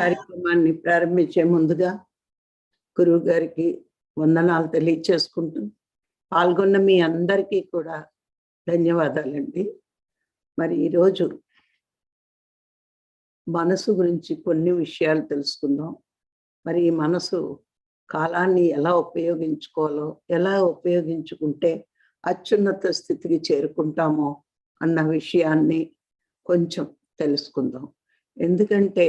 కార్యక్రమాన్ని ప్రారంభించే ముందుగా గురువు గారికి వందనాలు తెలియచేసుకుంటూ పాల్గొన్న మీ అందరికీ కూడా ధన్యవాదాలండి. మరి ఈరోజు మనసు గురించి కొన్ని విషయాలు తెలుసుకుందాం. మరి ఈ మనసు కాలాన్ని ఎలా ఉపయోగించుకోవాలో, ఎలా ఉపయోగించుకుంటే అత్యున్నత స్థితికి చేరుకుంటామో అన్న విషయాన్ని కొంచెం తెలుసుకుందాం. ఎందుకంటే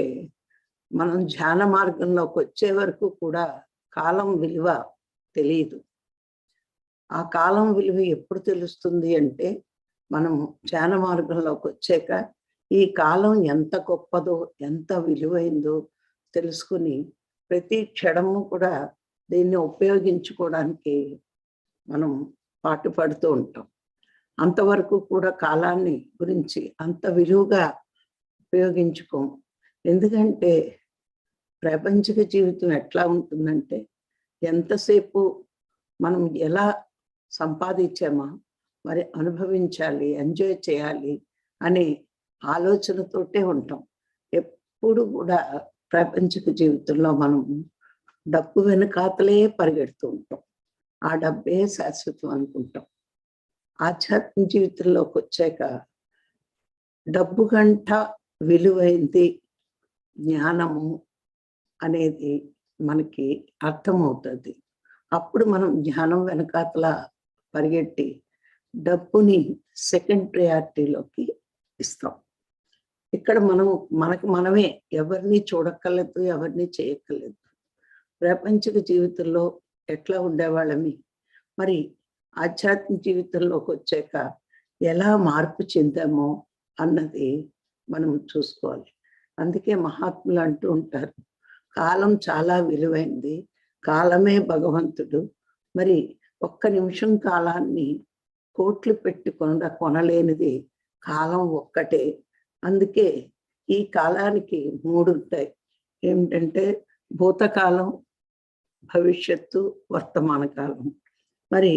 మనం ధ్యాన మార్గంలోకి వచ్చే వరకు కూడా కాలం విలువ తెలియదు. ఆ కాలం విలువ ఎప్పుడు తెలుస్తుంది అంటే మనం ధ్యాన మార్గంలోకి వచ్చాక ఈ కాలం ఎంత గొప్పదో, ఎంత విలువైందో తెలుసుకుని ప్రతి క్షణము కూడా దీన్ని ఉపయోగించుకోవడానికి మనం పాటుపడుతూ ఉంటాం. అంతవరకు కూడా కాలాన్ని గురించి అంత విలువగా ఉపయోగించుకోం. ఎందుకంటే ప్రాపంచిక జీవితం ఎట్లా ఉంటుందంటే ఎంతసేపు మనం ఎలా సంపాదించామా మరి అనుభవించాలి, ఎంజాయ్ చేయాలి అనే ఆలోచనతోటే ఉంటాం. ఎప్పుడు కూడా ప్రాపంచిక జీవితంలో మనం డబ్బు వెనకాతలే పరిగెడుతూ ఉంటాం. ఆ డబ్బే శాశ్వతం అనుకుంటాం. ఆధ్యాత్మిక జీవితంలోకి వచ్చాక డబ్బు గంట విలువైంది జ్ఞానము అనేది మనకి అర్థమవుతుంది. అప్పుడు మనం జ్ఞానం వెనకాతల పరిగెట్టి డబ్బుని సెకండ్ ప్రయారిటీలోకి ఇస్తాం. ఇక్కడ మనకు మనమే ఎవరిని చూడక్కర్లేదు, ఎవరిని చేయక్కర్లేదు. ప్రాపంచిక జీవితంలో ఎట్లా ఉండేవాళ్ళమి, మరి ఆధ్యాత్మిక జీవితంలోకి వచ్చాక ఎలా మార్పు చెందామో అన్నది మనం చూసుకోవాలి. అందుకే మహాత్ములు అంటూ ఉంటారు, కాలం చాలా విలువైంది, కాలమే భగవంతుడు. మరి ఒక్క నిమిషం కాలాన్ని కోట్లు పెట్టి కొనలేనిది కాలం ఒక్కటే. అందుకే ఈ కాలానికి 3 ఉంటాయి. ఏమిటంటే భూతకాలం, భవిష్యత్తు, వర్తమాన కాలం. మరి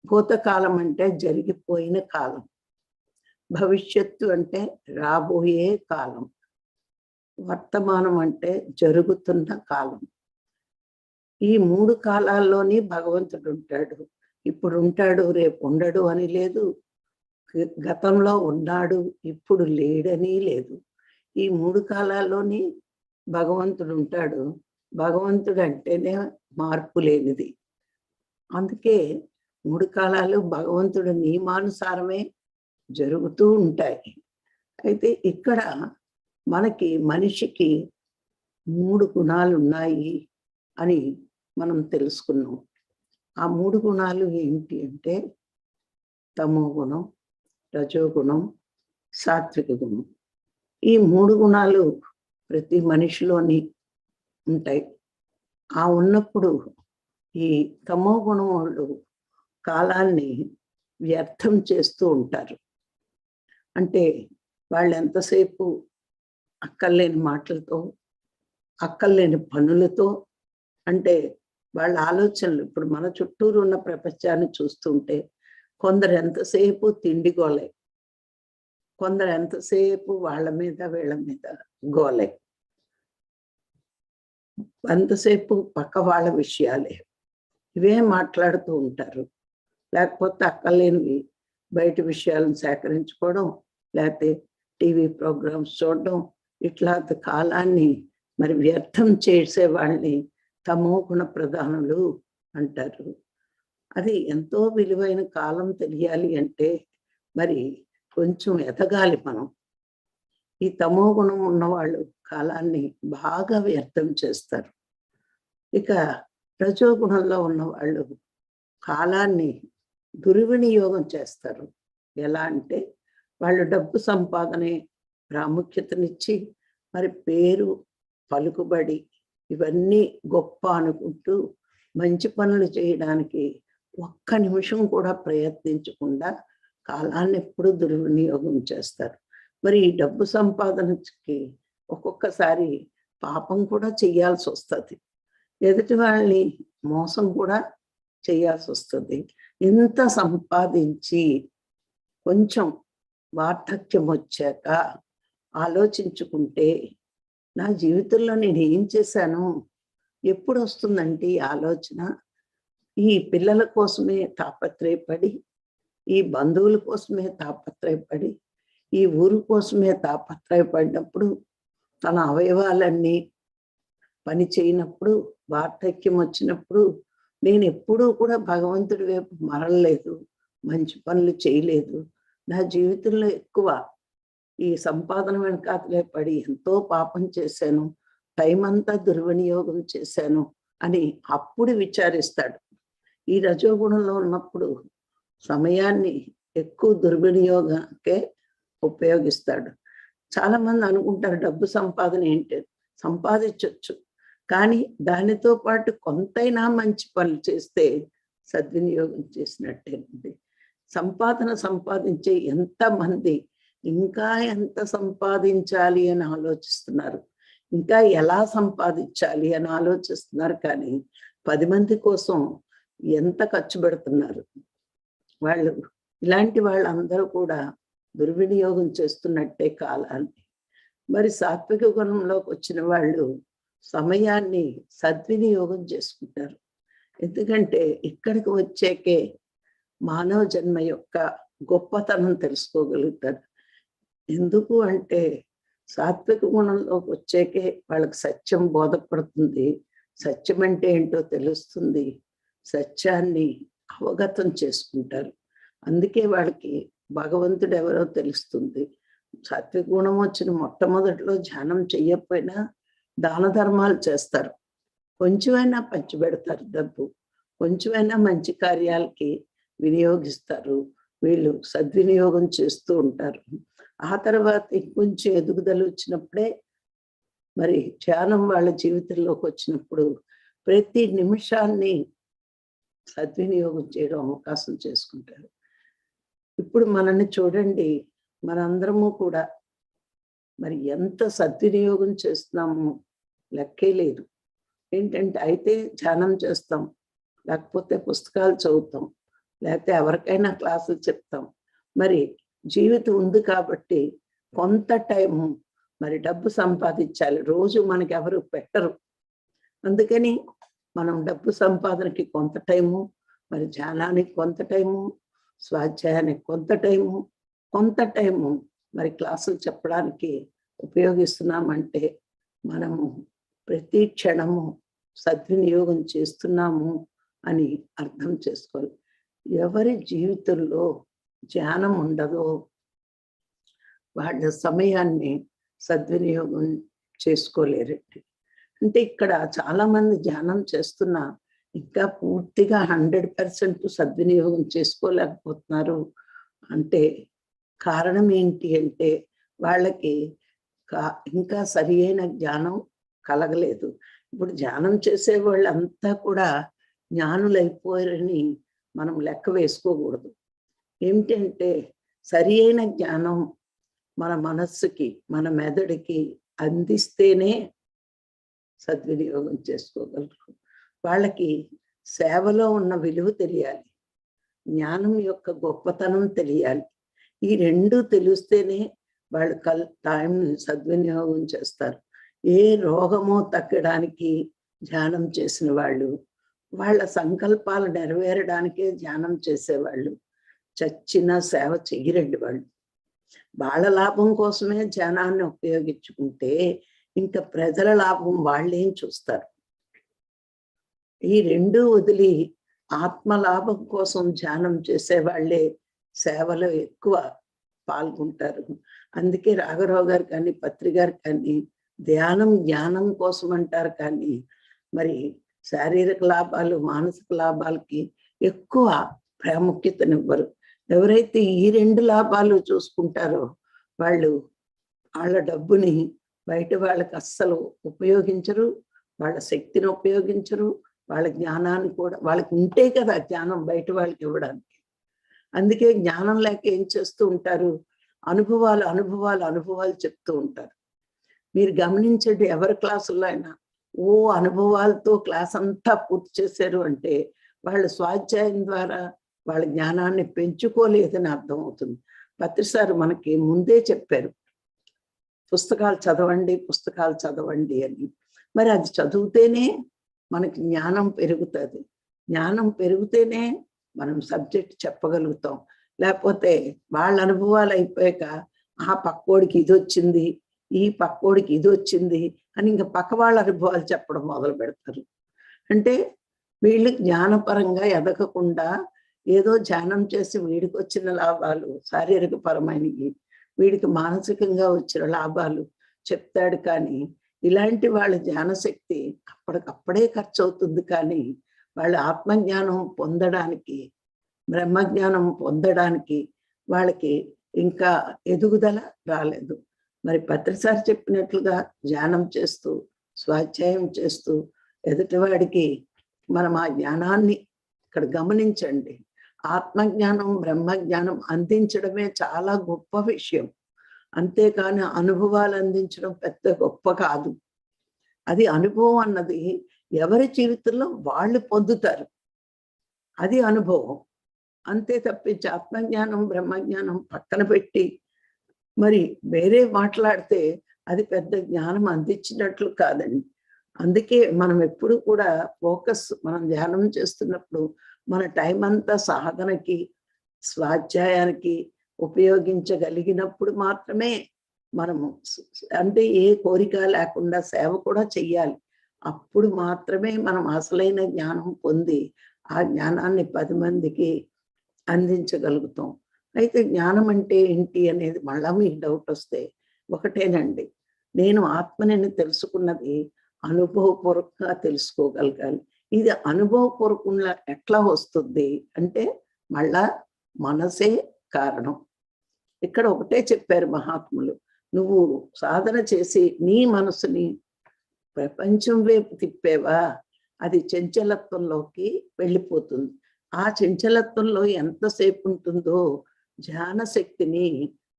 భూతకాలం అంటే జరిగిపోయిన కాలం, భవిష్యత్తు అంటే రాబోయే కాలం, వర్తమానం అంటే జరుగుతున్న కాలం. ఈ 3 కాలాల్లోని భగవంతుడు ఉంటాడు. ఇప్పుడు ఉంటాడు, రేపు ఉండడు అని లేదు. గతంలో ఉన్నాడు, ఇప్పుడు లేడని లేదు. ఈ 3 కాలాల్లోని భగవంతుడు ఉంటాడు. భగవంతుడు అంటేనే మార్పు లేనిది. అందుకే 3 కాలాలు భగవంతుడు నియమానుసారమే జరుగుతూ ఉంటాయి. అయితే ఇక్కడ మనిషికి 3 గుణాలు ఉన్నాయి అని మనం తెలుసుకున్నాం. ఆ 3 గుణాలు ఏంటి అంటే తమో గుణం, రజోగుణం, సాత్విక గుణం. ఈ 3 గుణాలు ప్రతి మనిషిలోని ఉంటాయి. ఆ ఉన్నప్పుడు ఈ తమో గుణం వాళ్ళు కాలాన్ని వ్యర్థం చేస్తూ ఉంటారు. అంటే వాళ్ళు ఎంతసేపు అక్కర్లేని మాటలతో, అక్కర్లేని పనులతో, అంటే వాళ్ళ ఆలోచనలు ఇప్పుడు మన చుట్టూరు ఉన్న ప్రపంచాన్ని చూస్తుంటే కొందరు ఎంతసేపు తిండి గోలే, కొందరు ఎంతసేపు వాళ్ళ మీద వీళ్ళ మీద గోలే, ఎంతసేపు పక్క వాళ్ళ విషయాలే, ఇవే మాట్లాడుతూ ఉంటారు. లేకపోతే అక్కర్లేనివి బయట విషయాలను సేకరించుకోవడం, లేకపోతే టీవీ ప్రోగ్రామ్స్ చూడడం, ఇట్లా కాలాన్ని మరి వ్యర్థం చేసే వాళ్ళని తమో గుణ ప్రధానులు అంటారు. అది ఎంతో విలువైన కాలం తెలియాలి అంటే మరి కొంచెం ఎదగాలి మనం. ఈ తమో గుణం ఉన్నవాళ్ళు కాలాన్ని బాగా వ్యర్థం చేస్తారు. ఇక రజోగుణంలో ఉన్నవాళ్ళు కాలాన్ని దుర్వినియోగం చేస్తారు. ఎలా అంటే వాళ్ళు డబ్బు సంపాదనే ప్రాముఖ్యతనిచ్చి మరి పేరు, పలుకుబడి ఇవన్నీ గొప్ప అనుకుంటూ మంచి పనులు చేయడానికి ఒక్క నిమిషం కూడా ప్రయత్నించకుండా కాలాన్ని ఎప్పుడూ దుర్వినియోగం చేస్తారు. మరి ఈ డబ్బు సంపాదనకి ఒక్కొక్కసారి పాపం కూడా చెయ్యాల్సి వస్తుంది. ఎదుటి వాళ్ళని మోసం కూడా చేయాల్సి వస్తుంది. ఇంత సంపాదించి కొంచెం వార్ధక్యం వచ్చాక ఆలోచించుకుంటే నా జీవితంలో నేను ఏం చేశాను, ఎప్పుడు వస్తుందంటే ఈ ఆలోచన, ఈ పిల్లల కోసమే తాపత్రయపడి, ఈ బంధువుల కోసమే తాపత్రయపడి, ఈ ఊరు కోసమే తాపత్రయపడినప్పుడు తన అవయవాలన్నీ పని చేయనప్పుడు, వార్ధక్యం వచ్చినప్పుడు నేను ఎప్పుడూ కూడా భగవంతుడి వైపు మరలలేదు, మంచి పనులు చేయలేదు. నా జీవితంలో ఎక్కువ ఈ సంపాదన వెనకాతలే పడి ఎంతో పాపం చేశాను, టైం అంతా దుర్వినియోగం చేశాను అని అప్పుడు విచారిస్తాడు. ఈ రజోగుణంలో ఉన్నప్పుడు సమయాన్ని ఎక్కువ దుర్వినియోగంకే ఉపయోగిస్తాడు. చాలా మంది అనుకుంటారు డబ్బు సంపాదన ఏంటి, సంపాదించవచ్చు, కానీ దానితో పాటు కొంతైనా మంచి పనులు చేస్తే సద్వినియోగం చేసినట్టేనండి. సంపాదించే ఎంతమంది ఇంకా ఎంత సంపాదించాలి అని ఆలోచిస్తున్నారు, ఇంకా ఎలా సంపాదించాలి అని ఆలోచిస్తున్నారు, కానీ 10 మంది కోసం ఎంత ఖర్చు పెడుతున్నారు వాళ్ళు. ఇలాంటి వాళ్ళందరూ కూడా దుర్వినియోగం చేస్తున్నట్టే కాలాన్ని. మరి సాత్విక గుణంలోకి వచ్చిన వాళ్ళు సమయాన్ని సద్వినియోగం చేసుకుంటారు. ఎందుకంటే ఇక్కడికి వచ్చాకే మానవ జన్మ యొక్క గొప్పతనం తెలుసుకోగలుగుతారు. ఎందుకు అంటే సాత్విక గుణంలోకి వచ్చాకే వాళ్ళకి సత్యం బోధపడుతుంది, సత్యం అంటే ఏంటో తెలుస్తుంది, సత్యాన్ని అవగతం చేసుకుంటారు. అందుకే వాళ్ళకి భగవంతుడు ఎవరో తెలుస్తుంది. సాత్విక గుణం వచ్చిన మొట్టమొదటిలో ధ్యానం చెయ్యకపోయినా దాన ధర్మాలు చేస్తారు, కొంచెమైనా పంచిపెడతారు డబ్బు, కొంచెమైనా మంచి కార్యాలకి వినియోగిస్తారు. వీళ్ళు సద్వినియోగం చేస్తూ ఉంటారు. ఆ తర్వాత ఇంకొంచెం ఎదుగుదల వచ్చినప్పుడే మరి ధ్యానం వాళ్ళ జీవితంలోకి వచ్చినప్పుడు ప్రతి నిమిషాన్ని సద్వినియోగం చేయడం అవకాశం చేసుకుంటారు. ఇప్పుడు మనల్ని చూడండి, మనందరము కూడా మరి ఎంత సద్వినియోగం చేస్తున్నాము లెక్కే లేదు. ఏంటంటే అయితే ధ్యానం చేస్తాం, లేకపోతే పుస్తకాలు చదువుతాం, లేకపోతే ఎవరికైనా క్లాసులు చెప్తాం. మరి జీవితం ఉంది కాబట్టి కొంత టైము మరి డబ్బు సంపాదించాలి. రోజు మనకి ఎవరు పెట్టరు, అందుకని మనం డబ్బు సంపాదనకి కొంత టైము, మరి ధ్యానానికి కొంత టైము, స్వాధ్యాయానికి కొంత టైము మరి క్లాసులు చెప్పడానికి ఉపయోగిస్తున్నామంటే మనము ప్రతి క్షణము సద్వినియోగం చేస్తున్నాము అని అర్థం చేసుకోవాలి. ఎవరి జీవితంలో ధ్యానం ఉండదో వాళ్ళ సమయాన్ని సద్వినియోగం చేసుకోలేరండి. అంటే ఇక్కడ చాలా మంది ధ్యానం చేస్తున్నా ఇంకా పూర్తిగా 100% సద్వినియోగం చేసుకోలేకపోతున్నారు. అంటే కారణం ఏంటి అంటే వాళ్ళకి ఇంకా సరి అయిన జ్ఞానం కలగలేదు. ఇప్పుడు ధ్యానం చేసే వాళ్ళంతా కూడా జ్ఞానులైపోయారని మనం లెక్క వేసుకోకూడదు. ఏమిటంటే సరి అయిన జ్ఞానం మన మనస్సుకి, మన మెదడుకి అందిస్తేనే సద్వినియోగం చేసుకోగలరు. వాళ్ళకి సేవలో ఉన్న విలువ తెలియాలి, జ్ఞానం యొక్క గొప్పతనం తెలియాలి. ఈ రెండు తెలిస్తేనే వాళ్ళు టైంని సద్వినియోగం చేస్తారు. ఏ రోగమో తగ్గడానికి ధ్యానం చేసిన వాళ్ళు, వాళ్ళ సంకల్పాలు నెరవేరడానికే ధ్యానం చేసేవాళ్ళు చచ్చిన సేవ చెయ్యరండి. వాళ్ళు వాళ్ళ లాభం కోసమే ధ్యానాన్ని ఉపయోగించుకుంటే ఇంకా ప్రజల లాభం వాళ్ళేం చూస్తారు. ఈ రెండు వదిలి ఆత్మలాభం కోసం ధ్యానం చేసే వాళ్ళే సేవలో ఎక్కువ పాల్గొంటారు. అందుకే రాఘరావు గారు కానీ పత్రి గారు కానీ ధ్యానం జ్ఞానం కోసం అంటారు, కానీ మరి శారీరక లాభాలు మానసిక లాభాలకి ఎక్కువ ప్రాముఖ్యతనివ్వరు. ఎవరైతే ఈ రెండు లాభాలు చూసుకుంటారో వాళ్ళు వాళ్ళ డబ్బుని బయట వాళ్ళకి అస్సలు ఉపయోగించరు, వాళ్ళ శక్తిని ఉపయోగించరు, వాళ్ళ జ్ఞానాన్ని కూడా, వాళ్ళకి ఉంటే కదా జ్ఞానం బయట వాళ్ళకి ఇవ్వడానికి. అందుకే జ్ఞానం లేక ఏం చేస్తూ ఉంటారు, అనుభవాలు చెప్తూ ఉంటారు. మీరు గమనించండి, ఎవరి క్లాసుల్లో అయినా అనుభవాలతో క్లాస్ అంతా పూర్తి చేశారు అంటే వాళ్ళు స్వాధ్యాయం ద్వారా వాళ్ళ జ్ఞానాన్ని పెంచుకోలేదని అర్థం అవుతుంది. పత్రి సార్ మనకి ముందే చెప్పారు, పుస్తకాలు చదవండి, పుస్తకాలు చదవండి అని. మరి అది చదివితేనే మనకి జ్ఞానం పెరుగుతుంది. జ్ఞానం పెరిగితేనే మనం సబ్జెక్ట్ చెప్పగలుగుతాం. లేకపోతే వాళ్ళ అనుభవాలు అయిపోయాక ఆ పక్కోడికి ఇది వచ్చింది, ఈ పక్కోడికి ఇది వచ్చింది అని ఇంకా పక్క వాళ్ళ అనుభవాలు చెప్పడం మొదలు పెడతారు. అంటే వీళ్ళు జ్ఞానపరంగా ఎదగకుండా ఏదో ధ్యానం చేసి వీడికి వచ్చిన లాభాలు శారీరక పరమైనవి, వీడికి మానసికంగా వచ్చిన లాభాలు చెప్తాడు. కానీ ఇలాంటి వాళ్ళ జ్ఞానశక్తి అప్పటికప్పుడే ఖర్చు అవుతుంది. కానీ వాళ్ళు ఆత్మజ్ఞానం పొందడానికి, బ్రహ్మజ్ఞానం పొందడానికి వాళ్ళకి ఇంకా ఎదుగుదల రాలేదు. మరి పత్రిసారి చెప్పినట్లుగా ధ్యానం చేస్తూ, స్వాధ్యాయం చేస్తూ ఎదుటివాడికి మనం ఆ జ్ఞానాన్ని ఇక్కడ గమనించండి. ఆత్మజ్ఞానం, బ్రహ్మజ్ఞానం అందించడమే చాలా గొప్ప విషయం. అంతేకాని అనుభవాలు అందించడం పెద్ద గొప్ప కాదు. అది అనుభవం అన్నది ఎవరి జీవితంలో వాళ్ళు పొందుతారు, అది అనుభవం. అంతే తప్పించి ఆత్మజ్ఞానం, బ్రహ్మజ్ఞానం పక్కన పెట్టి మరి వేరే మాట్లాడితే అది పెద్ద జ్ఞానం అందించినట్లు కాదండి. అందుకే మనం ఎప్పుడు కూడా ఫోకస్, మనం ధ్యానం చేస్తున్నప్పుడు మన టైం అంతా సాధనకి, స్వాధ్యాయానికి ఉపయోగించగలిగినప్పుడు మాత్రమే మనము, అంటే ఏ కోరిక లేకుండా సేవ కూడా చెయ్యాలి. అప్పుడు మాత్రమే మనం అసలైన జ్ఞానం పొంది ఆ జ్ఞానాన్ని 10 మందికి అందించగలుగుతాం. అయితే జ్ఞానం అంటే ఏంటి అనేది మళ్ళా మీకు డౌట్ వస్తే ఒకటేనండి, నేను ఆత్మని తెలుసుకున్నది అనుభవపూర్వకంగా తెలుసుకోగలగాలి. ఇది అనుభవపూర్వకంగా ఎట్లా వస్తుంది అంటే మళ్ళా మనసే కారణం. ఇక్కడ ఒకటే చెప్పారు మహాత్ములు, నువ్వు సాధన చేసి నీ మనసుని ప్రపంచం వైపు తిప్పేవా, అది చంచలత్వంలోకి వెళ్ళిపోతుంది. ఆ చంచలత్వంలో ఎంతసేపు ఉంటుందో ధ్యాన శక్తిని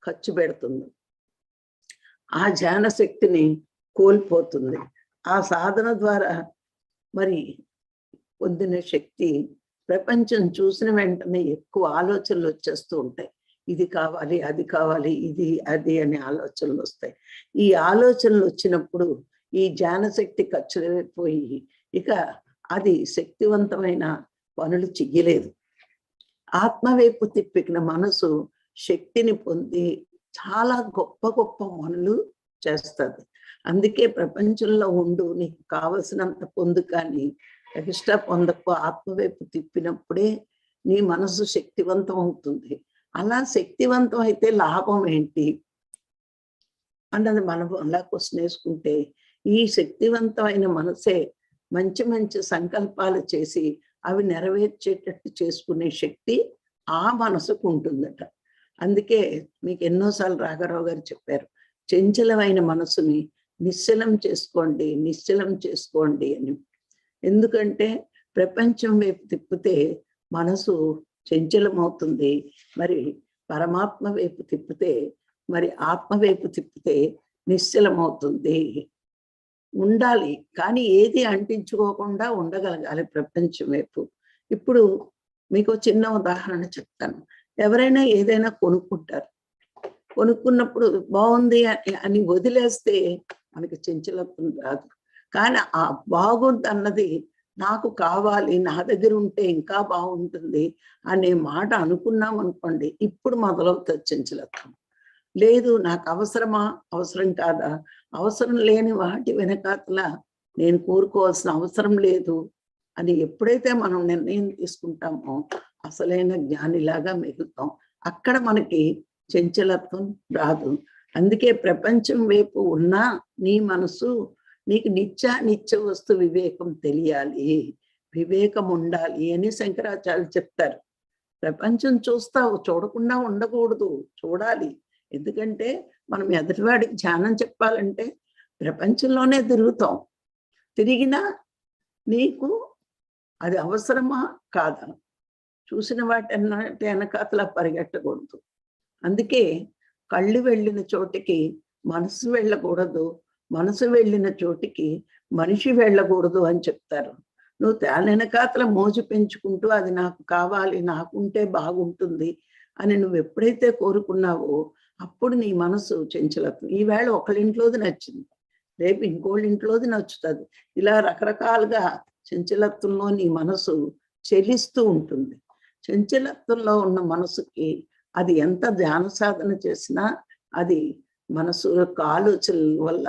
ఖర్చు పెడుతుంది, ఆ ధ్యాన శక్తిని కోల్పోతుంది. ఆ సాధన ద్వారా మరి పొందిన శక్తి ప్రపంచం చూసిన వెంటనే ఎక్కువ ఆలోచనలు వచ్చేస్తూ ఉంటాయి. ఇది కావాలి, అది కావాలి, ఇది అది అనే ఆలోచనలు వస్తాయి. ఈ ఆలోచనలు వచ్చినప్పుడు ఈ జ్ఞానశక్తి ఖర్చుపోయి ఇక అది శక్తివంతమైన పనులు చెయ్యలేదు. ఆత్మవైపు తిప్పిన మనసు శక్తిని పొంది చాలా గొప్ప గొప్ప పనులు చేస్తుంది. అందుకే ప్రపంచంలో ఉండు, నీకు కావలసినంత పొందు, కానీ ఎక్స్ట్రా పొందకు. ఆత్మవైపు తిప్పినప్పుడే నీ మనసు శక్తివంతం అవుతుంది. అలా శక్తివంతం అయితే లాభం ఏంటి అన్నది మనం అలా క్వశ్చన్ వేసుకుంటే, ఈ శక్తివంతమైన మనసే మంచి మంచి సంకల్పాలు చేసి అవి నెరవేర్చేటట్టు చేసుకునే శక్తి ఆ మనసుకు ఉంటుందట. అందుకే మీకు ఎన్నోసార్లు రాఘరావు గారు చెప్పారు, చంచలమైన మనసుని నిశ్చలం చేసుకోండి, నిశ్చలం చేసుకోండి అని. ఎందుకంటే ప్రపంచం వైపు తిప్పితే మనసు చంచలమవుతుంది, మరి పరమాత్మ వైపు తిప్పితే, మరి ఆత్మ వైపు తిప్పితే నిశ్చలమవుతుంది. ఉండాలి, కానీ ఏది అంటించుకోకుండా ఉండగలగాలి ప్రపంచం వైపు. ఇప్పుడు మీకు చిన్న ఉదాహరణ చెప్తాను. ఎవరైనా ఏదైనా కొనుక్కుంటారు, కొనుక్కున్నప్పుడు బాగుంది అని వదిలేస్తే మనకి చంచలత్వం రాదు. కానీ ఆ బాగుంది అన్నది నాకు కావాలి, నా దగ్గర ఉంటే ఇంకా బాగుంటుంది అనే మాట అనుకున్నాం అనుకోండి, ఇప్పుడు మొదలవుతుంది చంచలత్వం. లేదు, నాకు అవసరమా, అవసరం కాదా, అవసరం లేని వాటి వెనకాతల నేను కోరుకోవాల్సిన అవసరం లేదు అని ఎప్పుడైతే మనం నిర్ణయం తీసుకుంటామో అసలైన జ్ఞానిలాగా మిగులుతాం. అక్కడ మనకి చంచలత్వం రాదు. అందుకే ప్రపంచం వైపు ఉన్నా నీ మనసు, నీకు నిత్య వస్తు వివేకం తెలియాలి, వివేకం ఉండాలి అని శంకరాచార్యులు చెప్తారు. ప్రపంచం చూస్తావు, చూడకుండా ఉండకూడదు, చూడాలి. ఎందుకంటే మనం ఎదుటివాడికి ధ్యానం చెప్పాలంటే ప్రపంచంలోనే తిరుగుతాం. తిరిగినా నీకు అది అవసరమా కాదా, చూసిన వాటి వెనకాతలా పరిగెట్టకూడదు. అందుకే కళ్ళు వెళ్ళిన చోటికి మనసు వెళ్ళకూడదు, మనసు వెళ్ళిన చోటికి మనిషి వెళ్ళకూడదు అని చెప్తారు. నువ్వు వెనకాతల మోజు పెంచుకుంటూ అది నాకు కావాలి, నాకుంటే బాగుంటుంది అని నువ్వు ఎప్పుడైతే కోరుకున్నావో అప్పుడు నీ మనసు చంచలత్వం. ఈవేళ ఒకళ్ళింట్లోది నచ్చింది, రేపు ఇంకోళ్ళ ఇంట్లోది నచ్చుతుంది. ఇలా రకరకాలుగా చంచలత్వంలో నీ మనసు చెలిస్తూ ఉంటుంది. చంచలత్వంలో ఉన్న మనసుకి అది ఎంత ధ్యాన సాధన చేసినా అది మనసు యొక్క ఆలోచనల వల్ల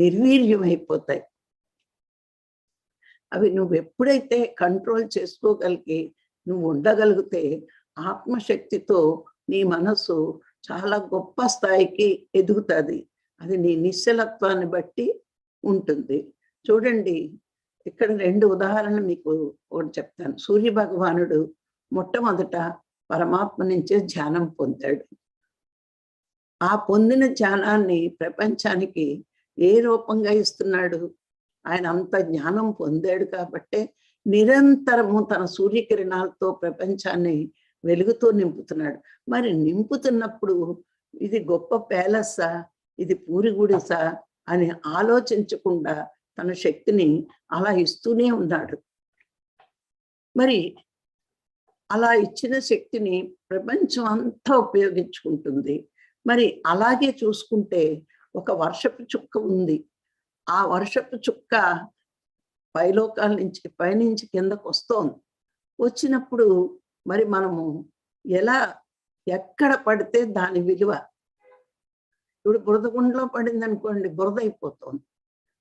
నిర్వీర్యం అయిపోతాయి. అవి నువ్వు ఎప్పుడైతే కంట్రోల్ చేసుకోగలిగి నువ్వు ఉండగలిగితే ఆత్మశక్తితో నీ మనసు చాలా గొప్ప స్థాయికి ఎదుగుతుంది. అది నీ నిశ్చలత్వాన్ని బట్టి ఉంటుంది. చూడండి, ఇక్కడ 2 ఉదాహరణలు మీకు ఒకటి చెప్తాను. సూర్య భగవానుడు మొట్టమొదట పరమాత్మ నుంచే ధ్యానం పొందాడు. ఆ పొందిన జ్ఞానాన్ని ప్రపంచానికి ఏ రూపంగా ఇస్తున్నాడు? ఆయన అంత జ్ఞానం పొందాడు కాబట్టే నిరంతరము తన సూర్యకిరణాలతో ప్రపంచాన్ని వెలుగుతో నింపుతున్నాడు. మరి నింపుతున్నప్పుడు ఇది గొప్ప ప్యాలెస్సా, ఇది పూరిగుడిసా అని ఆలోచించకుండా తన శక్తిని అలా ఇస్తూనే ఉన్నాడు. మరి అలా ఇచ్చిన శక్తిని ప్రపంచం అంతా ఉపయోగించుకుంటుంది. మరి అలాగే చూసుకుంటే ఒక వర్షపు చుక్క ఉంది. ఆ వర్షపు చుక్క పైలోకాల నుంచి పైనుంచి కిందకు వస్తోంది. వచ్చినప్పుడు మరి మనము ఎలా ఎక్కడ పడితే దాని విలువ, ఇప్పుడు బురద గుండలో పడింది అనుకోండి, బురద అయిపోతుంది.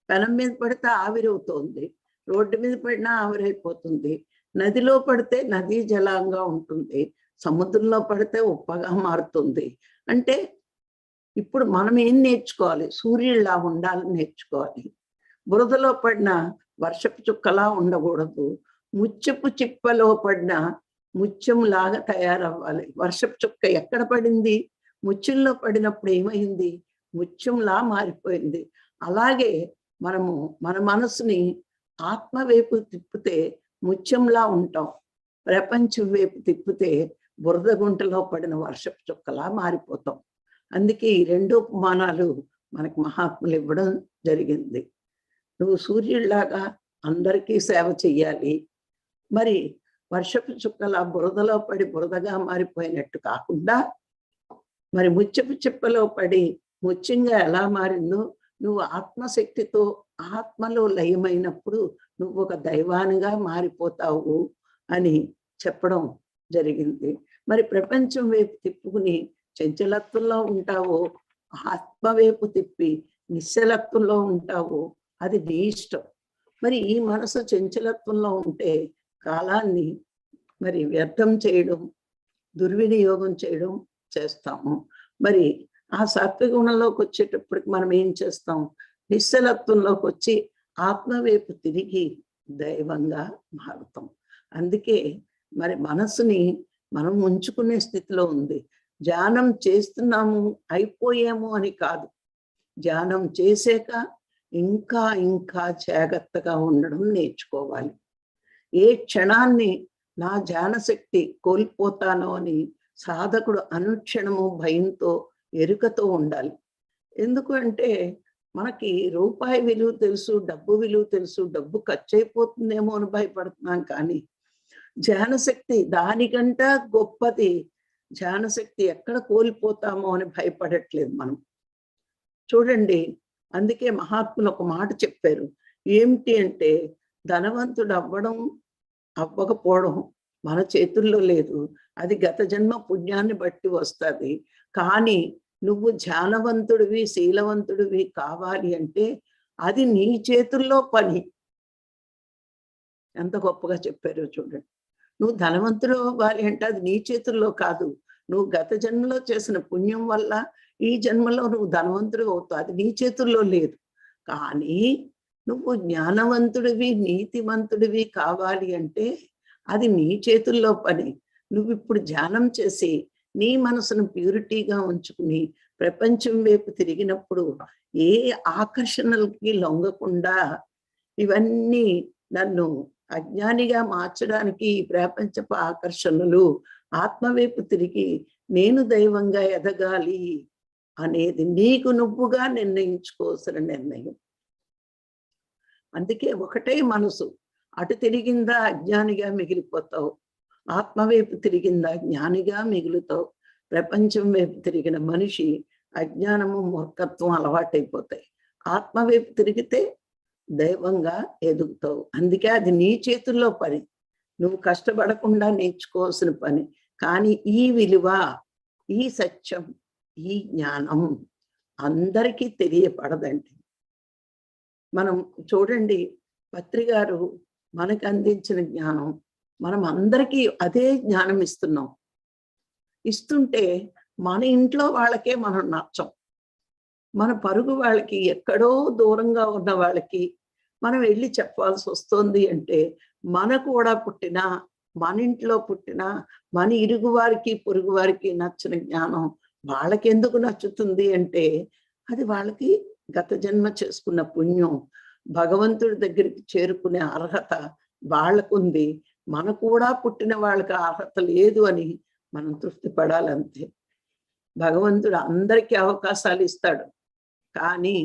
పెనం మీద పడితే ఆవిరవుతోంది, రోడ్డు మీద పడినా ఆవిరైపోతుంది. నదిలో పడితే నదీ జలంగా ఉంటుంది, సముద్రంలో పడితే ఉప్పగా మారుతుంది. అంటే ఇప్పుడు మనం ఏం నేర్చుకోవాలి? సూర్యుడిలా ఉండాలని నేర్చుకోవాలి. బురదలో పడిన వర్షపు చుక్కలా ఉండకూడదు. ముత్యపు చిప్పలో పడిన ముత్యంలాగా తయారవ్వాలి. వర్షపు చుక్క ఎక్కడ పడింది? ముత్యంలో పడినప్పుడు ఏమైంది? ముత్యంలా మారిపోయింది. అలాగే మనము మన మనసుని ఆత్మ వైపు తిప్పితే ముత్యంలా ఉంటాం, ప్రపంచం వైపు తిప్పితే బురద గుంటలో పడిన వర్షపు చుక్కలా మారిపోతాం. అందుకే ఈ 2 ఉపమానాలు మనకి మహాత్ములు ఇవ్వడం జరిగింది. నువ్వు సూర్యుడిలాగా అందరికీ సేవ చెయ్యాలి. మరి వర్షపు చుక్కల బురదలో పడి బురదగా మారిపోయినట్టు కాకుండా, మరి ముత్యపు చిప్పలో పడి ముత్యంగా ఎలా మారిందో నువ్వు ఆత్మశక్తితో ఆత్మలో లయమైనప్పుడు నువ్వు ఒక దైవానిగా మారిపోతావు అని చెప్పడం జరిగింది. మరి ప్రపంచం వైపు తిప్పుకుని చంచలత్వంలో ఉంటావో, ఆత్మ వైపు తిప్పి నిశ్చలత్వంలో ఉంటావో, అది నీ ఇష్టం. మరి ఈ మనసు చంచలత్వంలో ఉంటే కాలాన్ని మరి వ్యర్థం చేయడం, దుర్వినియోగం చేయడం చేస్తాము. మరి ఆ సత్వగుణంలోకి వచ్చేటప్పటికి మనం ఏం చేస్తాం? నిశ్చలత్వంలోకి వచ్చి ఆత్మ వైపు తిరిగి దైవంగా మారుతాం. అందుకే మరి మనసుని మనం ఉంచుకునే స్థితిలో ఉంది. ధ్యానం చేస్తున్నాము అయిపోయాము అని కాదు, ధ్యానం చేసాక ఇంకా ఇంకా జాగ్రత్తగా ఉండడం నేర్చుకోవాలి. ఏ క్షణాన్ని నా ధ్యాన శక్తి కోల్పోతానో అని సాధకుడు అనుక్షణము భయంతో ఎరుకతో ఉండాలి. ఎందుకు అంటే మనకి రూపాయి విలువ తెలుసు, డబ్బు విలువ తెలుసు, డబ్బు ఖర్చు అయిపోతుందేమో అని భయపడుతున్నాం. కానీ ధ్యానశక్తి దానికంట గొప్పది. ధ్యానశక్తి ఎక్కడ కోల్పోతామో అని భయపడట్లేదు మనం. చూడండి, అందుకే మహాత్ములు ఒక మాట చెప్పారు. ఏమిటి అంటే, ధనవంతుడు అవ్వడం అవ్వకపోవడం మన చేతుల్లో లేదు, అది గత జన్మ పుణ్యాన్ని బట్టి వస్తుంది. కానీ నువ్వు ధ్యానవంతుడివి, శీలవంతుడివి కావాలి అంటే అది నీ చేతుల్లో పని. ఎంత గొప్పగా చెప్పారో చూడండి. నువ్వు ధనవంతుడు అవ్వాలి అంటే అది నీ చేతుల్లో కాదు. నువ్వు గత జన్మలో చేసిన పుణ్యం వల్ల ఈ జన్మలో నువ్వు ధనవంతుడు అవుతావు, అది నీ చేతుల్లో లేదు. కానీ నువ్వు జ్ఞానవంతుడివి, నీతివంతుడివి కావాలి అంటే అది నీ చేతుల్లో పని. నువ్వు ఇప్పుడు ధ్యానం చేసి నీ మనసును ప్యూరిటీగా ఉంచుకుని ప్రపంచం వైపు తిరిగినప్పుడు ఏ ఆకర్షణలకి లొంగకుండా, ఇవన్నీ నన్ను అజ్ఞానిగా మార్చడానికి ఈ ప్రపంచపు ఆకర్షణలు, ఆత్మవైపు తిరిగి నేను దైవంగా ఎదగాలి అనేది నీకు నువ్వుగా నిర్ణయించుకోవాల్సిన నిర్ణయం. అందుకే ఒకటే మనసు. అటు తిరిగిందా అజ్ఞానిగా మిగిలిపోతావు, ఆత్మవైపు తిరిగిందా జ్ఞానిగా మిగులుతావు. ప్రపంచం వైపు తిరిగిన మనిషి అజ్ఞానము మూర్ఖత్వం అలవాటైపోతాయి. ఆత్మ వైపు తిరిగితే దైవంగా ఎదుగుతావు. అందుకే అది నీ చేతుల్లో పని, నువ్వు కష్టపడకుండా నేర్చుకోవాల్సిన పని. కానీ ఈ విలువ, ఈ సత్యం, ఈ జ్ఞానం అందరికీ తెలియపడదండి. మనం చూడండి, పత్రిగారు మనకు అందించిన జ్ఞానం, మనం అందరికీ అదే జ్ఞానం ఇస్తున్నాం. ఇస్తుంటే మన ఇంట్లో వాళ్ళకే మనం నచ్చం. మన పరుగు వాళ్ళకి, ఎక్కడో దూరంగా ఉన్న వాళ్ళకి మనం వెళ్ళి చెప్పాల్సి వస్తుంది అంటే, మన కూడా పుట్టిన, మన ఇంట్లో పుట్టిన, మన ఇరుగు వారికి పొరుగు వారికి నచ్చిన జ్ఞానం వాళ్ళకెందుకు నచ్చుతుంది అంటే, అది వాళ్ళకి గత జన్మ చేసుకున్న పుణ్యం, భగవంతుడి దగ్గరికి చేరుకునే అర్హత వాళ్ళకుంది. మన కూడా పుట్టిన వాళ్ళకి అర్హత లేదు అని మనం తృప్తి పడాలంతే. భగవంతుడు అందరికీ అవకాశాలు ఇస్తాడు, కానీ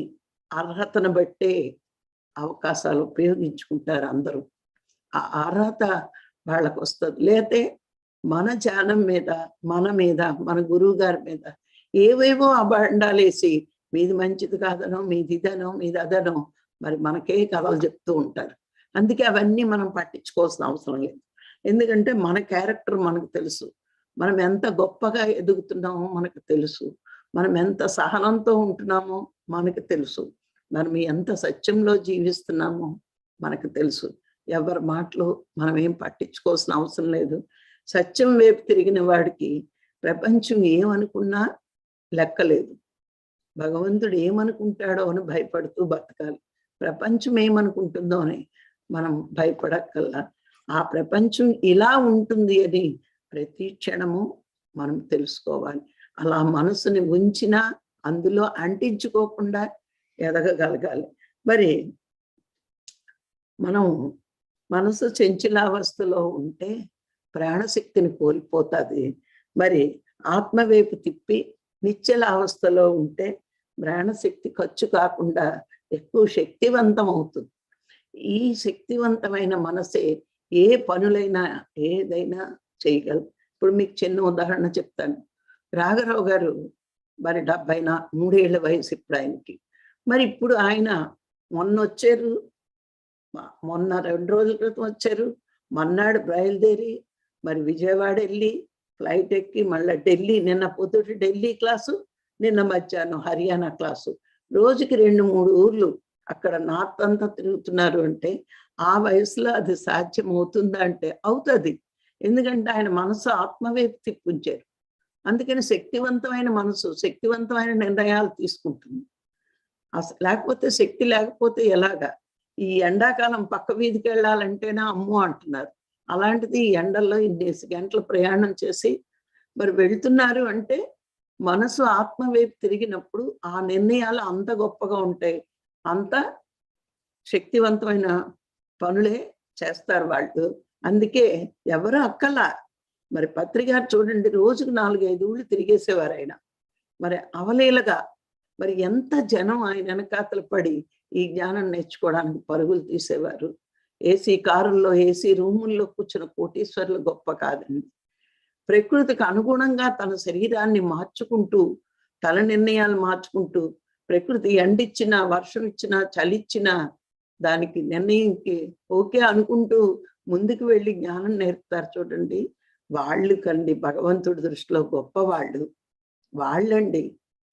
అర్హతను బట్టే అవకాశాలు ఉపయోగించుకుంటారు అందరూ. ఆ అర్హత వాళ్ళకు వస్తుంది. లేతే మన జ్ఞానం మీద, మన గురువు గారి మీద ఏవేవో అబండాలేసి, మీది మంచిది కాదనో, మీది ఇదనో, మీది అదనో, మరి మనకే కథలు చెప్తూ ఉంటారు. అందుకే అవన్నీ మనం పట్టించుకోవాల్సిన అవసరం లేదు. ఎందుకంటే మన క్యారెక్టర్ మనకు తెలుసు, మనం ఎంత గొప్పగా ఎదుగుతున్నామో మనకు తెలుసు, మనం ఎంత సహనంతో ఉంటున్నామో మనకు తెలుసు, మనం ఎంత సత్యంలో జీవిస్తున్నామో మనకు తెలుసు. ఎవరి మాటలు మనం ఏం పట్టించుకోవాల్సిన అవసరం లేదు. సత్యం వైపు తిరిగిన వాడికి ప్రపంచం ఏమనుకున్నా లెక్కలేదు. భగవంతుడు ఏమనుకుంటాడో అని భయపడుతూ బతకాలి. ప్రపంచం ఏమనుకుంటుందో అని మనం భయపడక్కల్లా. ఆ ప్రపంచం ఇలా ఉంటుంది అని ప్రతి క్షణము మనం తెలుసుకోవాలి. అలా మనసుని ఉంచినా అందులో అంటించుకోకుండా ఎదగగలగాలి. మరి మనం మనసు చంచలావస్థలో ఉంటే ప్రాణశక్తిని కోల్పోతుంది. మరి ఆత్మవైపు తిప్పి నిశ్చలావస్థలో ఉంటే ప్రాణశక్తి ఖర్చు కాకుండా ఎక్కువ శక్తివంతం అవుతుంది. ఈ శక్తివంతమైన మనసే ఏ పనులైనా ఏదైనా చేయగలదు. ఇప్పుడు మీకు చిన్న ఉదాహరణ చెప్తాను. రాఘరావు గారు మరి 73 ఏళ్ల వయసు ఇప్పుడు ఆయనకి. మరి ఇప్పుడు ఆయన మొన్న వచ్చారు, మొన్న 2 రోజుల క్రితం వచ్చారు, మన్నాడు బయలుదేరి మరి విజయవాడ వెళ్ళి ఫ్లైట్ ఎక్కి మళ్ళీ ఢిల్లీ, నిన్న పొద్దుటి ఢిల్లీ క్లాసు, నిన్న మధ్యాహ్నం హర్యానా క్లాసు, రోజుకి 2-3 ఊర్లు అక్కడ నార్త్ అంతా తిరుగుతున్నారు. అంటే ఆ వయసులో అది సాధ్యం అవుతుందా అంటే అవుతుంది. ఎందుకంటే ఆయన మనసు ఆత్మవైపు తిప్పుంచారు. అందుకని శక్తివంతమైన మనసు శక్తివంతమైన నిర్ణయాలు తీసుకుంటుంది. లేకపోతే శక్తి లేకపోతే ఎలాగా? ఈ ఎండాకాలం పక్క వీధికి వెళ్ళాలంటేనే అమ్మో అంటున్నారు. అలాంటిది ఈ ఎండల్లో 8 గంటలు ప్రయాణం చేసి మరి వెళ్తున్నారు అంటే మనసు ఆత్మ వైపు తిరిగినప్పుడు ఆ నిర్ణయాలు అంత గొప్పగా ఉంటాయి, అంత శక్తివంతమైన పనులే చేస్తారు వాళ్ళు. అందుకే ఎవరు అక్కలా. మరి పత్రిగారు చూడండి, రోజుకు 4-5 ఊళ్ళు తిరిగేసేవారు ఆయన. మరి అవలీలగా మరి ఎంత జనం ఆయన వెనకాతల పడి ఈ జ్ఞానం నేర్చుకోవడానికి పరుగులు తీసేవారు. ఏసీ కారుల్లో, ఏసీ రూముల్లో కూర్చున్న కోటీశ్వరులు గొప్ప కాదండి. ప్రకృతికి అనుగుణంగా తన శరీరాన్ని మార్చుకుంటూ, తన నిర్ణయాలు మార్చుకుంటూ, ప్రకృతి ఎండిచ్చినా, వర్షం ఇచ్చినా, చలిచ్చినా దానికి నిర్ణయంకి ఓకే అనుకుంటూ ముందుకు వెళ్ళి జ్ఞానం నేర్పుతారు చూడండి. వాళ్ళు కండి భగవంతుడి దృష్టిలో గొప్పవాళ్ళు. వాళ్ళండి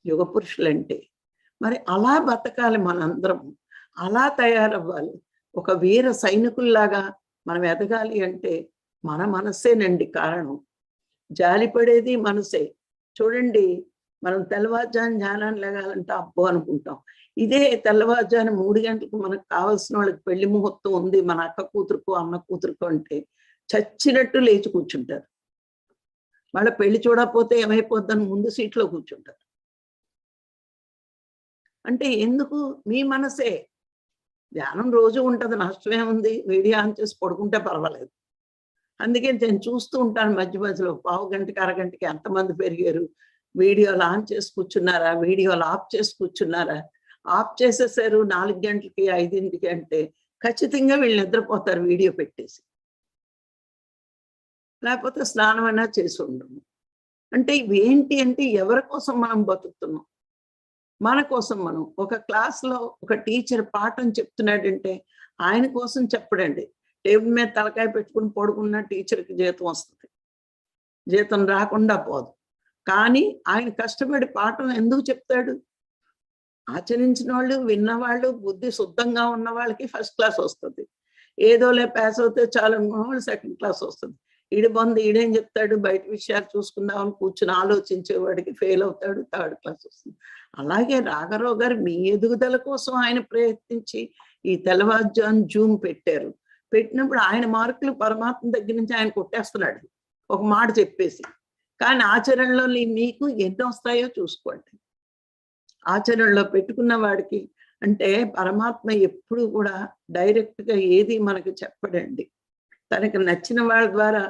యుగ పురుషులంటే. మరి అలా బతకాలి మనందరం, అలా తయారవ్వాలి. ఒక వీర సైనికుల్లాగా మనం ఎదగాలి అంటే మన మనస్సేనండి కారణం. జాలిపడేది మనసే. చూడండి, మనం తెల్లవారుజామున ధ్యానాన్ని లేగాలంటే అబ్బో అనుకుంటాం. ఇదే తెల్లవారుజామున 3 గంటలకు మనకు కావాల్సిన వాళ్ళకి పెళ్లి ముహూర్తం ఉంది, మన అక్క కూతురుకో అన్న కూతురుకో అంటే చచ్చినట్టు లేచి కూర్చుంటారు. వాళ్ళ పెళ్లి చూడకపోతే ఏమైపోద్దని ముందు సీట్లో కూర్చుంటారు. అంటే ఎందుకు? మీ మనసే. ధ్యానం రోజు ఉంటది, నష్టమేముంది? వీడియో ఆన్ చేసి పడుకుంటే పర్వాలేదు. అందుకే నేను చూస్తూ ఉంటాను మధ్య మధ్యలో, పావు గంటకి, అరగంటకి ఎంతమంది పెరిగారు, వీడియోలు ఆన్ చేసి కూర్చున్నారా, వీడియోలు ఆఫ్ చేసి కూర్చున్నారా? ఆఫ్ చేసేసారు 4 గంటలకి, 5ంటికి అంటే ఖచ్చితంగా వీళ్ళు నిద్రపోతారు వీడియో పెట్టేసి. లేకపోతే స్నానమైనా చేసి ఉండము. అంటే ఇవేంటి అంటే ఎవరి కోసం మనం బతుకుతున్నాం? మన కోసం మనం ఒక క్లాస్లో ఒక టీచర్ పాఠం చెప్తున్నాడంటే ఆయన కోసం చెప్పడండి. టేబుల్ మీద తలకాయ పెట్టుకుని పడుకున్న టీచర్కి జీతం వస్తుంది, జీతం రాకుండా పోదు. కానీ ఆయన కష్టపడి పాఠం ఎందుకు చెప్తాడు? ఆచరించిన వాళ్ళు, విన్నవాళ్ళు, బుద్ధి శుద్ధంగా ఉన్న వాళ్ళకి ఫస్ట్ క్లాస్ వస్తుంది. ఏదోలే పాస్ అవుతే చాలు అనుకున్న సెకండ్ క్లాస్ వస్తుంది. ఈడేం చెప్తాడు, బయట విషయాలు చూసుకుందామని కూర్చుని ఆలోచించేవాడికి ఫెయిల్ అవుతాడు, థర్డ్ క్లాస్ వస్తుంది. అలాగే రాఘరావు గారు మీ ఎదుగుదల కోసం ఆయన ప్రయత్నించి ఈ తెల్లవారుజామున జూమ్ పెట్టారు. పెట్టినప్పుడు ఆయన మార్కులు పరమాత్మ దగ్గర నుంచి ఆయన కొట్టేస్తున్నాడు ఒక మాట చెప్పేసి. కానీ ఆచరణలో మీకు ఎన్ని వస్తాయో చూసుకోండి. ఆచరణలో పెట్టుకున్న వాడికి అంటే పరమాత్మ ఎప్పుడు కూడా డైరెక్ట్గా ఏది మనకు చెప్పడండి. తనకు నచ్చిన వాళ్ళ ద్వారా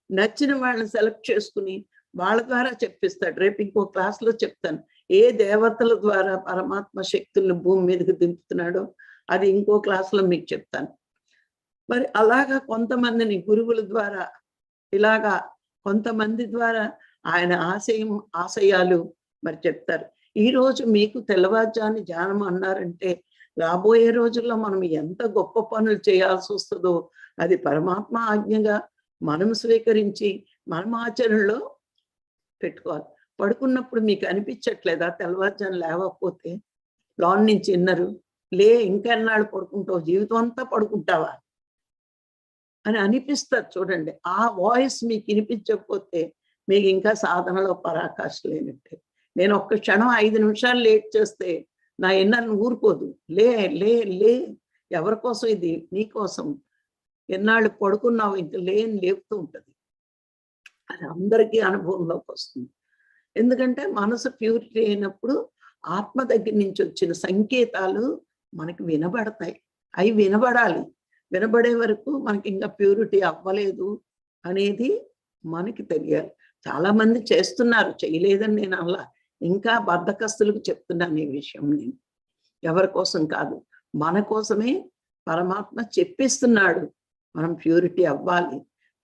నచ్చిన వాళ్ళని సెలెక్ట్ చేసుకుని వాళ్ళ ద్వారా చెప్పిస్తాడు. రేపు ఇంకో క్లాస్లో చెప్తాను ఏ దేవతల ద్వారా పరమాత్మ శక్తులను భూమి మీదకి దింపుతున్నాడో, అది ఇంకో క్లాస్లో మీకు చెప్తాను. మరి అలాగా కొంతమందిని గురువుల ద్వారా, ఇలాగా కొంతమంది ద్వారా ఆయన ఆశయాలు మరి చెప్తారు. ఈరోజు మీకు తెల్లవారుజామున ధ్యానం అన్నారంటే రాబోయే రోజుల్లో మనం ఎంత గొప్ప పనులు చేయాల్సి వస్తుందో అది పరమాత్మ ఆజ్ఞగా మనం స్వీకరించి మనం ఆచరణలో పెట్టుకోవాలి. పడుకున్నప్పుడు మీకు అనిపించట్లేదా తెల్లవారుజామున లేవకపోతే? లోన్ నుంచి విన్నరు, లే ఇంకెన్నాళ్ళు పడుకుంటావు, జీవితం అంతా పడుకుంటావా అని అనిపిస్తారు. చూడండి, ఆ వాయిస్ మీకు వినిపించకపోతే మీకు ఇంకా సాధనలో పరాకాష్ఠ లేనట్టే. నేను ఒక్క క్షణం 5 నిమిషాలు లేట్ చేస్తే నా ఎన్నను ఊరుకోదు. లే లే లే, ఎవరి కోసం ఇది? నీ కోసం. ఎన్నాళ్ళు పడుకున్నావు, ఇంక లేపుతూ ఉంటుంది. అది అందరికీ అనుభవంలోకి వస్తుంది. ఎందుకంటే మనసు ప్యూరిటీ అయినప్పుడు ఆత్మ దగ్గర నుంచి వచ్చిన సంకేతాలు మనకి వినబడతాయి. అవి వినబడాలి. వినబడే వరకు మనకి ఇంకా ప్యూరిటీ అవ్వలేదు అనేది మనకి తెలియాలి. చాలా మంది చేస్తున్నారు, చేయలేదని నేను అలా. ఇంకా బద్ధకస్తులకు చెప్తున్నాను ఈ విషయం. నేను ఎవరి కోసం కాదు, మన కోసమే పరమాత్మ చెప్పిస్తున్నాడు. మనం ప్యూరిటీ అవ్వాలి.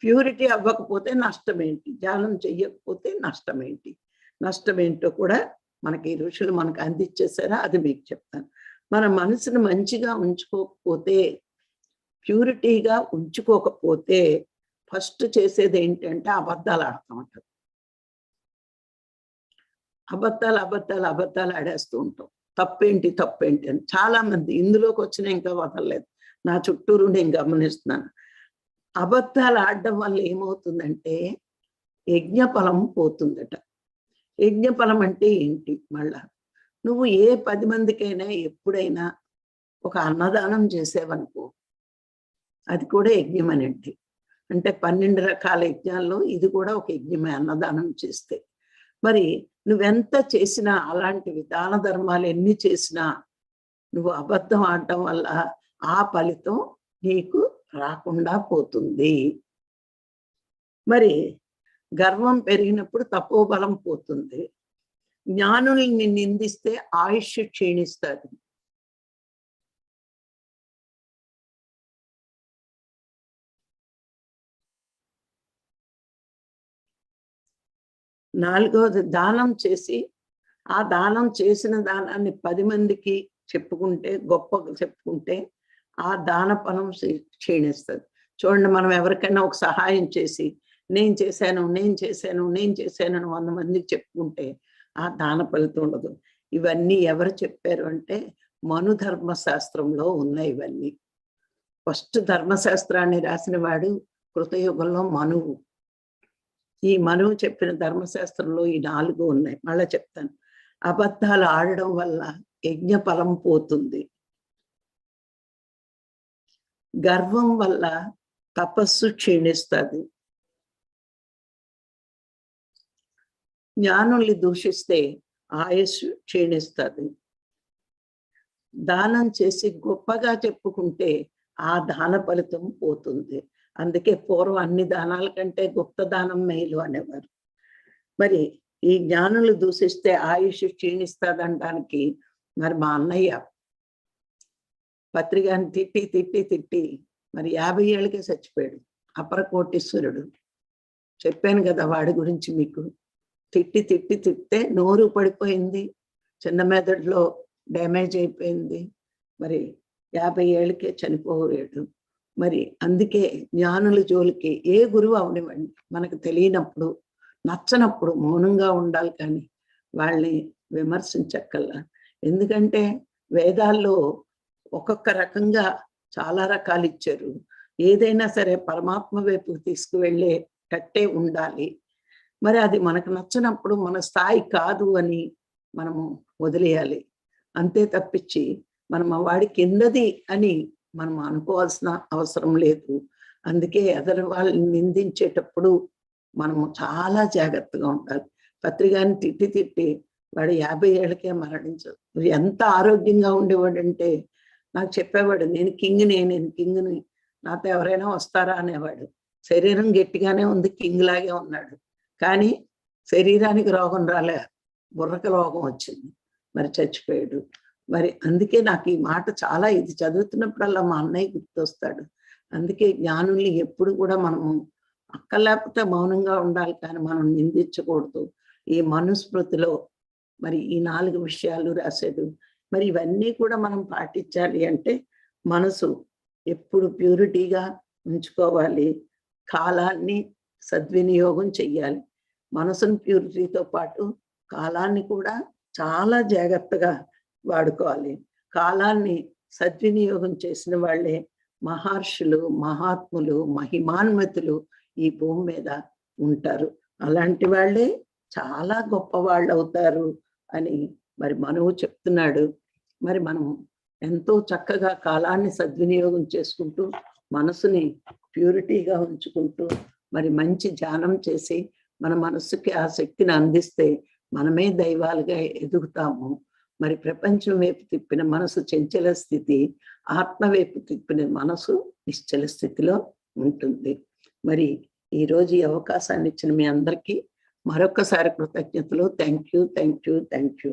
ప్యూరిటీ అవ్వకపోతే నష్టం ఏంటి? ధ్యానం చెయ్యకపోతే నష్టం ఏంటి? నష్టం ఏంటో కూడా మనకి ఋషులు మనకు అందించేసారా, అది మీకు చెప్తాను. మన మనసును మంచిగా ఉంచుకోకపోతే, ప్యూరిటీగా ఉంచుకోకపోతే ఫస్ట్ చేసేది ఏంటంటే అబద్ధాలు ఆడతాం అంటారు. అబద్ధాలు ఆడేస్తూ ఉంటాం. తప్పేంటి అని చాలా మంది ఇందులోకి వచ్చినా ఇంకా వదలలేదు. నా చుట్టూరు నేను గమనిస్తున్నాను. అబద్ధాలు ఆడడం వల్ల ఏమవుతుందంటే యజ్ఞఫలం పోతుందట. యజ్ఞఫలం అంటే ఏంటి? మళ్ళా నువ్వు ఏ 10 మందికైనా ఎప్పుడైనా ఒక అన్నదానం చేసేవనుకో, అది కూడా యజ్ఞం అనండి. అంటే 12 రకాల యజ్ఞాల్లో ఇది కూడా ఒక యజ్ఞమే, అన్నదానం చేస్తే. మరి నువ్వెంత చేసినా, అలాంటివి దాన ధర్మాలు ఎన్ని చేసినా నువ్వు అబద్ధం ఆడటం వల్ల ఆ ఫలితం నీకు రాకుండా పోతుంది. మరి గర్వం పెరిగినప్పుడు తపోబలం పోతుంది. జ్ఞానుల్ని నిందిస్తే ఆయుష్ క్షీణిస్తుంది. నాలుగవది దానం చేసి, ఆ దానం చేసిన దానాన్ని 10 మందికి చెప్పుకుంటే, గొప్పగా చెప్పుకుంటే ఆ దాన ఫలం క్షీణిస్తుంది. చూడండి, మనం ఎవరికైనా ఒక సహాయం చేసి నేను చేశాను అని 100 మందికి చెప్పుకుంటే ఆ దాన ఫలితం ఉండదు. ఇవన్నీ ఎవరు చెప్పారు అంటే మను ధర్మశాస్త్రంలో ఉన్నాయి ఇవన్నీ. ఫస్ట్ ధర్మశాస్త్రాన్ని రాసిన వాడు కృతయుగంలో మనువు. ఈ మనువు చెప్పిన ధర్మశాస్త్రంలో ఈ 4 ఉన్నాయి. మళ్ళా చెప్తాను. అబద్ధాలు ఆడడం వల్ల యజ్ఞ ఫలం పోతుంది. గర్వం వల్ల తపస్సు క్షీణిస్తుంది. జ్ఞానుల్ని దూషిస్తే ఆయుష్ క్షీణిస్తుంది. దానం చేసి గొప్పగా చెప్పుకుంటే ఆ దాన ఫలితం పోతుంది. అందుకే పూర్వం అన్ని దానాల కంటే గుప్త దానం మేలు అనేవారు. మరి ఈ జ్ఞానులు దూషిస్తే ఆయుష్ క్షీణిస్తుందనడానికి మరి మా అన్నయ్య పత్రికని తిట్టి మరి 50 ఏళ్ళకే చచ్చిపోయాడు. అపర కోటీశ్వరుడు. చెప్పాను కదా వాడి గురించి మీకు. తిట్టితే నోరు పడిపోయింది, చిన్న మెదడులో డ్యామేజ్ అయిపోయింది. మరి 50 ఏళ్ళకే చనిపోయాడు. మరి అందుకే జ్ఞానుల జోలికి ఏ గురువు అవనివ్వండి, మనకు తెలియనప్పుడు, నచ్చనప్పుడు మౌనంగా ఉండాలి, కానీ వాళ్ళని విమర్శించక్కల్లా. ఎందుకంటే వేదాల్లో ఒక్కొక్క రకంగా చాలా రకాలు ఇచ్చారు. ఏదైనా సరే పరమాత్మ వైపుకు తీసుకువెళ్ళేటట్టే ఉండాలి. మరి అది మనకు నచ్చినప్పుడు మన స్థాయి కాదు అని మనము వదిలేయాలి. అంతే తప్పించి మనం వాడి కిందది అని మనం అనుకోవాల్సిన అవసరం లేదు. అందుకే ఎదరు వాళ్ళని నిందించేటప్పుడు మనము చాలా జాగ్రత్తగా ఉండాలి. పత్రికాని తిట్టి తిట్టి వాడు 50 ఏళ్ళకే మరణించదు. ఎంత ఆరోగ్యంగా ఉండేవాడంటే నాకు చెప్పేవాడు, నేను కింగ్ని, నాతో ఎవరైనా వస్తారా అనేవాడు. శరీరం గట్టిగానే ఉంది, కింగ్ లాగే ఉన్నాడు. కానీ శరీరానికి రోగం రాలే, బుర్రకు రోగం వచ్చింది, మరి చచ్చిపోయాడు. మరి అందుకే నాకు ఈ మాట చాలా, ఇది చదువుతున్నప్పుడల్లా మా అన్నయ్య గుర్తొస్తాడు. అందుకే జ్ఞానుల్ని ఎప్పుడు కూడా మనము అక్కర్లేకపోతే మౌనంగా ఉండాలి, కానీ మనం నిందించకూడదు. ఈ మనుస్మృతిలో మరి ఈ 4 విషయాలు రాశాడు. మరి ఇవన్నీ కూడా మనం పాటించాలి అంటే మనసు ఎప్పుడు ప్యూరిటీగా ఉంచుకోవాలి, కాలాన్ని సద్వినియోగం చెయ్యాలి. మనసును ప్యూరిటీతో పాటు కాలాన్ని కూడా చాలా జాగ్రత్తగా వాడుకోవాలి. కాలాన్ని సద్వినియోగం చేసిన వాళ్ళే మహర్షులు, మహాత్ములు, మహిమాన్వితులు ఈ భూమి మీద ఉంటారు. అలాంటి వాళ్ళే చాలా గొప్ప వాళ్ళు అవుతారు అని మరి మనువు చెప్తున్నాడు. మరి మనం ఎంతో చక్కగా కాలాన్ని సద్వినియోగం చేసుకుంటూ, మనసుని ప్యూరిటీగా ఉంచుకుంటూ, మరి మంచి ధ్యానం చేసి మన మనస్సుకి ఆ శక్తిని అందిస్తే మనమే దైవాలుగా ఎదుగుతాము. మరి ప్రపంచం వైపు తిప్పిన మనసు చంచల స్థితి, ఆత్మ వైపు తిప్పిన మనసు నిశ్చల స్థితిలో ఉంటుంది. మరి ఈరోజు ఈ అవకాశాన్ని ఇచ్చిన మీ అందరికీ మరొకసారి కృతజ్ఞతలు. Thank you.